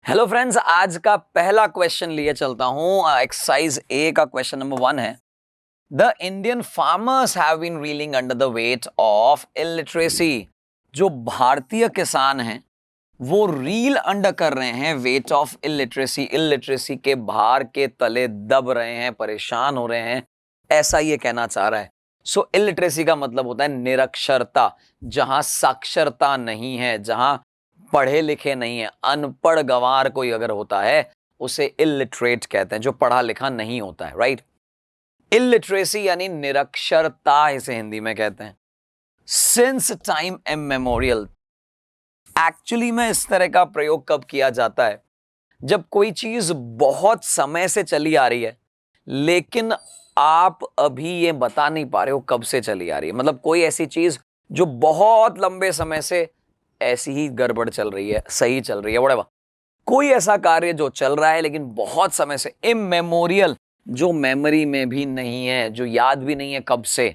Hello friends, आज का पहला क्वेश्चन लिए चलता हूं। एक्सरसाइज ए का क्वेश्चन नंबर 1 है। The Indian farmers have been reeling under the weight of illiteracy. जो भारतीय किसान हैं वो रील अंडर कर रहे हैं वेट ऑफ इलिटरेसी। इलिटरेसी के भार के तले दब रहे हैं, परेशान हो रहे हैं, ऐसा ये कहना चाह रहा है। सो इलिटरेसी का मतलब होता है निरक्षरता, जहां साक्षरता नहीं है, जहां पढ़े लिखे नहीं है, अनपढ़ गंवार कोई अगर होता है उसे इलिटरेट कहते हैं, जो पढ़ा लिखा नहीं होता है। राइट। इलिटरेसी यानी निरक्षरता इसे हिंदी में कहते हैं। सिंस टाइम इमेमोरियल, एक्चुअली में इस तरह का प्रयोग कब किया जाता है? जब कोई चीज बहुत समय से चली आ रही है लेकिन आप अभी ये बता नहीं पा रहे हो कब से चली आ रही है। मतलब कोई ऐसी चीज जो बहुत लंबे समय से ऐसी ही गड़बड़ चल रही है, सही चल रही है, व्हाटएवर। कोई ऐसा कार्य जो चल रहा है लेकिन बहुत समय से, इमेमोरियल, जो मेमोरी में भी नहीं है, जो याद भी नहीं है कब से,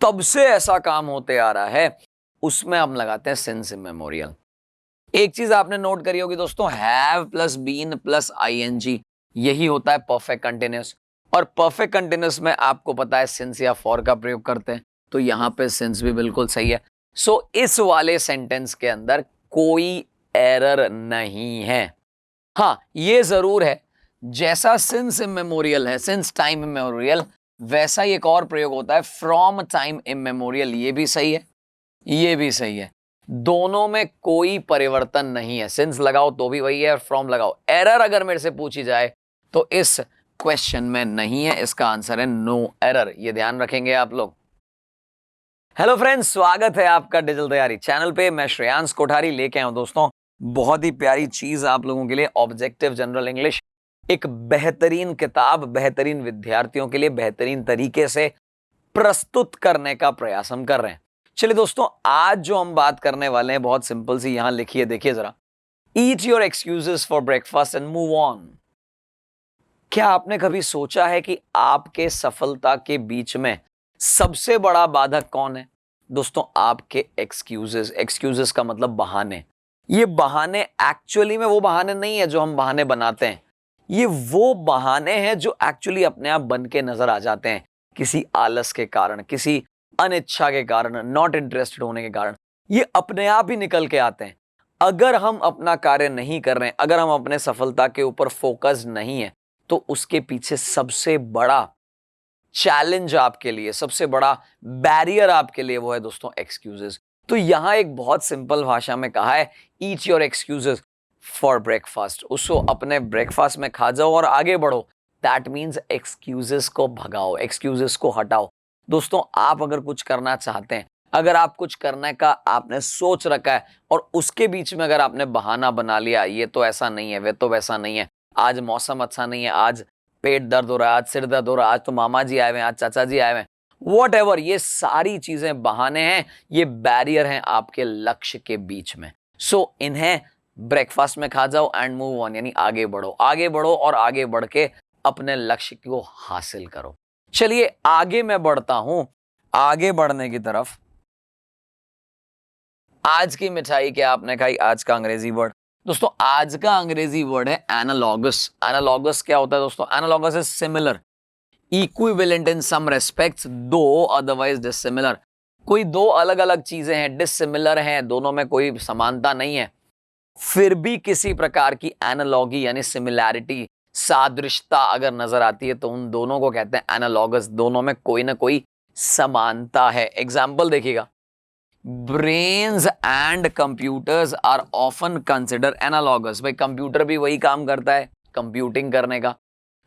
तब से ऐसा काम होते आ रहा है, उसमें हम लगाते हैं सिंस इमेमोरियल। एक चीज आपने नोट करी होगी दोस्तों, have plus been plus I N G, यही होता है परफेक्ट कंटिन्यूअस। और परफेक्ट कंटिन्यूअस में आपको पता है सिंस या फॉर का प्रयोग करते हैं, तो यहां पे सिंस भी बिल्कुल सही है। सो इस वाले सेंटेंस के अंदर कोई एरर नहीं है। हाँ, ये जरूर है, जैसा सिंस इमेमोरियल है, सिंस टाइम इमेमोरियल, वैसा ही एक और प्रयोग होता है फ्रॉम टाइम इमेमोरियल। ये भी सही है, ये भी सही है, दोनों में कोई परिवर्तन नहीं है। सिंस लगाओ तो भी वही है और फ्रॉम लगाओ। एरर अगर मेरे से पूछी जाए तो इस क्वेश्चन में नहीं है, इसका आंसर है नो एरर। ये ध्यान रखेंगे आप लोग। हेलो फ्रेंड्स, स्वागत है आपका डिजिटल तैयारी चैनल पे। मैं श्रेयांश कोठारी लेके आया हूं दोस्तों बहुत ही प्यारी चीज आप लोगों के लिए, ऑब्जेक्टिव जनरल इंग्लिश। एक बेहतरीन किताब, बेहतरीन विद्यार्थियों के लिए बेहतरीन तरीके से प्रस्तुत करने का प्रयास हम कर रहे हैं। चलिए दोस्तों, आज जो हम बात करने वाले हैं बहुत सिंपल सी, यहां लिखिए, देखिए जरा। Eat your excuses for breakfast and move on. क्या आपने कभी सोचा है कि आपके सफलता के बीच में सबसे बड़ा बाधक कौन है? दोस्तों, आपके एक्सक्यूजेस। एक्सक्यूजेस का मतलब बहाने। ये बहाने एक्चुअली में वो बहाने नहीं है जो हम बहाने बनाते हैं, ये वो बहाने हैं जो एक्चुअली अपने आप बन के नजर आ जाते हैं, किसी आलस के कारण, किसी अनिच्छा के कारण, नॉट इंटरेस्टेड होने के कारण, ये अपने आप ही निकल के आते हैं। अगर हम अपना कार्य नहीं कर रहे हैं, अगर हम अपने सफलता के ऊपर फोकस नहीं है, तो उसके पीछे सबसे बड़ा चैलेंज आपके लिए, सबसे बड़ा बैरियर आपके लिए, वो है दोस्तों एक्सक्यूजेस। तो यहां एक बहुत सिंपल भाषा में कहा है, eat your excuses for breakfast. उसको अपने ब्रेकफास्ट में खा जाओ और आगे बढ़ो। दैट मीन्स एक्सक्यूजेस को भगाओ, एक्सक्यूजेस को हटाओ। दोस्तों, आप अगर कुछ करना चाहते हैं, अगर आप कुछ करने का आपने सोच रखा है और उसके बीच में अगर आपने बहाना बना लिया, ये तो ऐसा नहीं है, वे तो वैसा नहीं है, आज मौसम अच्छा नहीं है, आज पेट दर्द हो रहा है, आज सिर दर्द हो रहा है, आज तो मामा जी आए हुए हैं, आज चाचा जी आए हुए हैं, वॉट, ये सारी चीजें बहाने हैं, ये बैरियर हैं आपके लक्ष्य के बीच में। सो इन्हें ब्रेकफास्ट में खा जाओ एंड मूव ऑन, यानी आगे बढ़ो, आगे बढ़ो और आगे बढ़ के अपने लक्ष्य को हासिल करो। चलिए आगे मैं बढ़ता हूं, आगे बढ़ने की तरफ। आज की मिठाई क्या आपने खाई? आज का अंग्रेजी वर्ड दोस्तों, आज का अंग्रेजी वर्ड है एनालॉगस। एनालॉगस क्या होता है दोस्तों? Analogous is similar, equivalent in some respects, though otherwise dissimilar. कोई दो अलग अलग चीजें हैं, डिसिमिलर हैं, दोनों में कोई समानता नहीं है, फिर भी किसी प्रकार की एनालॉगी यानी सिमिलैरिटी, सादृश्यता अगर नजर आती है तो उन दोनों को कहते हैं एनालॉगस। दोनों में कोई ना कोई समानता है। एग्जाम्पल देखिएगा, brains and computers are often consider analogous. भाई कंप्यूटर भी वही काम करता है कंप्यूटिंग करने का,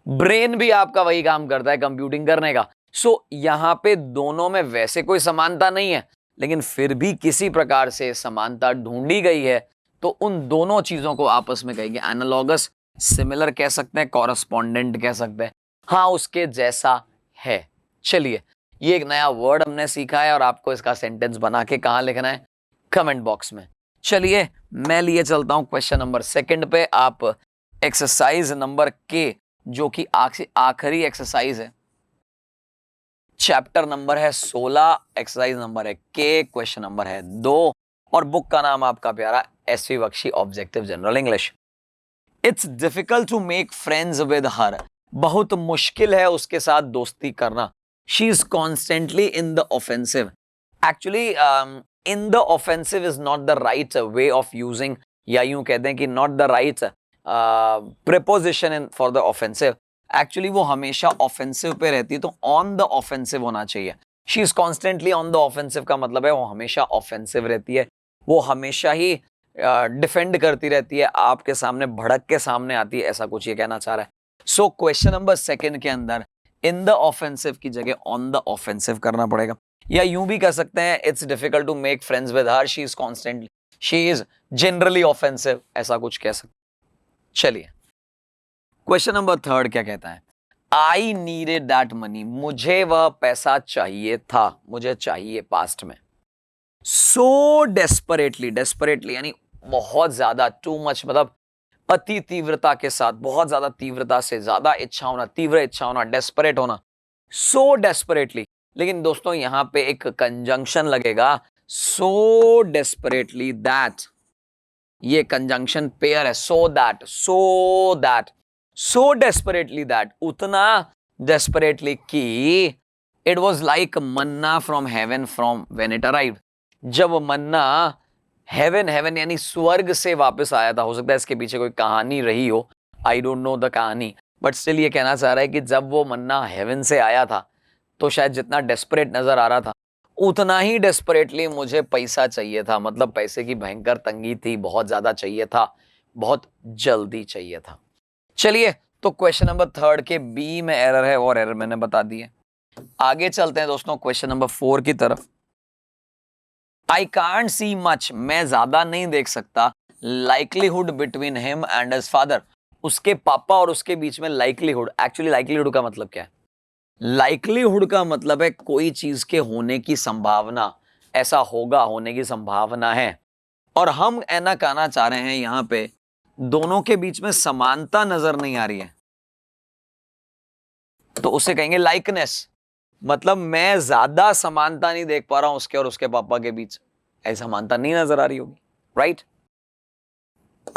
ब्रेन भी आपका वही काम करता है कंप्यूटिंग करने का। सो यहां पे दोनों में वैसे कोई समानता नहीं है, लेकिन फिर भी किसी प्रकार से समानता ढूंढी गई है, तो उन दोनों चीजों को आपस में कहेंगे एनालॉगस। सिमिलर कह सकते हैं, कॉरस्पॉन्डेंट कह सकते हैं, हाँ उसके जैसा है। चलिए, ये एक नया वर्ड हमने सीखा है और आपको इसका सेंटेंस बना के कहां लिखना है? कमेंट बॉक्स में। चलिए मैं लिए चलता हूं क्वेश्चन नंबर 2 पे। आप एक्सरसाइज नंबर के, जो कि आखिरी एक्सरसाइज है, चैप्टर नंबर है 16, एक्सरसाइज नंबर है के, क्वेश्चन नंबर है 2, और बुक का नाम आपका प्यारा S V Bakhshi objective general English. It's difficult to make friends with her, बहुत मुश्किल है उसके साथ दोस्ती करना. She is constantly in the offensive. Actually in the offensive is not the right way of using, या यूं कहते हैं कि not the right preposition in for the offensive. Actually वो हमेशा ऑफेंसिव पे रहती है, तो ऑन द ऑफेंसिव होना चाहिए. She is constantly on the offensive का मतलब है वो हमेशा ऑफेंसिव रहती है, वो हमेशा ही डिफेंड करती रहती है, आपके सामने भड़क के सामने आती है, ऐसा कुछ ये कहना चाह रहा है. सो क्वेश्चन नंबर सेकंड के अंदर इन द ऑफेंसिव की जगह ऑन द ऑफेंसिव करना पड़ेगा. या यूं भी कह सकते हैं it's difficult to make friends with her, she is constantly, she is generally offensive, ऐसा कुछ कह सकते. चलिए क्वेश्चन नंबर थर्ड क्या कहता है. आई नीडेड दैट मनी, मुझे वह पैसा चाहिए था, मुझे चाहिए पास्ट में. सो डेस्परेटली, डेस्परेटली यानी बहुत ज्यादा, टू मच मतलब अति तीव्रता के साथ, बहुत ज्यादा तीव्रता से, ज्यादा इच्छा होना, तीव्र इच्छा होना, डेस्परेट होना. सो डेस्परेटली, लेकिन दोस्तों यहां पे एक कंजंक्शन लगेगा, सो डेस्परेटली दैट, ये कंजंक्शन पेयर है, so that, so that, so desperately that, उतना डेस्परेटली कि it was like Manna from heaven from when it arrived. जब मन्ना हेवन, हेवन यानी स्वर्ग से वापस आया था. हो सकता है इसके पीछे कोई कहानी रही हो, आई डोंट नो द कहानी, बट स्टिल ये कहना चाह रहा है कि जब वो मन्ना हेवन से आया था तो शायद जितना डेस्परेट नजर आ रहा था उतना ही डेस्परेटली मुझे पैसा चाहिए था. मतलब पैसे की भयंकर तंगी थी, बहुत ज्यादा चाहिए था, बहुत जल्दी चाहिए था. चलिए तो क्वेश्चन नंबर थर्ड के बी में एरर है और एरर मैंने बता दी है. आगे चलते हैं दोस्तों क्वेश्चन नंबर 4 की तरफ. आई कांट सी मच, मैं ज्यादा नहीं देख सकता, likelihood between him and his father, उसके पापा और उसके बीच में लाइकलीहुड. एक्चुअली लाइकलीहुड का मतलब क्या है? लाइकलीहुड का मतलब है कोई चीज के होने की संभावना, ऐसा होगा, होने की संभावना है. और हम ऐना कहना चाह रहे हैं यहां पे दोनों के बीच में समानता नजर नहीं आ रही है, तो उसे कहेंगे लाइकनेस. मतलब मैं ज्यादा समानता नहीं देख पा रहा हूं उसके और उसके पापा के बीच, ऐसी समानता नहीं नजर आ रही होगी, राइट.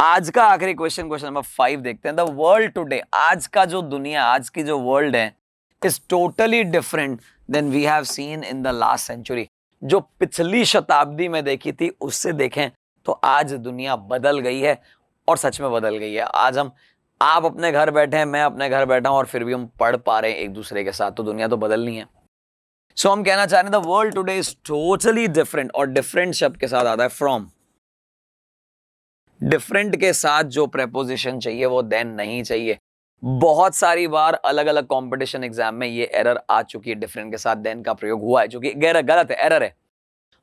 आज का आखिरी क्वेश्चन, क्वेश्चन नंबर 5 देखते हैं. द वर्ल्ड टुडे, आज का जो दुनिया, आज की जो वर्ल्ड है, is totally different than we have seen in the last century. जो पिछली शताब्दी में देखी थी उससे देखें तो आज दुनिया बदल गई है, और सच में बदल गई है. आज आप अपने घर बैठे हैं, मैं अपने घर बैठा हूं, और फिर भी हम पढ़ पा रहे हैं एक दूसरे के साथ, तो दुनिया तो बदलनी है. सो हम कहना चाह रहे हैं the world today is totally different, और डिफरेंट शब्द के साथ आता है फ्रॉम. डिफरेंट के साथ जो प्रेपोजिशन चाहिए वो देन नहीं चाहिए. बहुत सारी बार अलग अलग कंपटीशन एग्जाम में ये एरर आ चुकी है, डिफरेंट के साथ देन का प्रयोग हुआ है, जो कि गलत है, एरर है.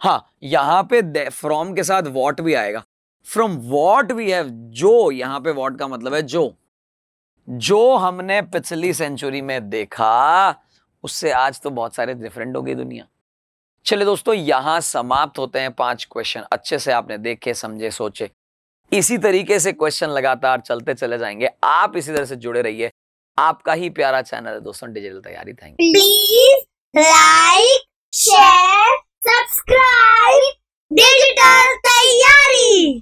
हाँ, यहां पे फ्रॉम के साथ वॉट भी आएगा. फ्रॉम वॉट वी हैव, जो, यहां पे वॉट का मतलब है जो हमने पिछली सेंचुरी में देखा उससे आज तो बहुत सारे डिफरेंट हो गई दुनिया. चलिए दोस्तों, यहां समाप्त होते हैं 5 क्वेश्चन. अच्छे से आपने देखे, समझे, सोचे. इसी तरीके से क्वेश्चन लगातार चलते चले जाएंगे. आप इसी तरह से जुड़े रहिए. आपका ही प्यारा चैनल है दोस्तों डिजिटल तैयारी. Thank you. Please like, share, subscribe digital तैयारी.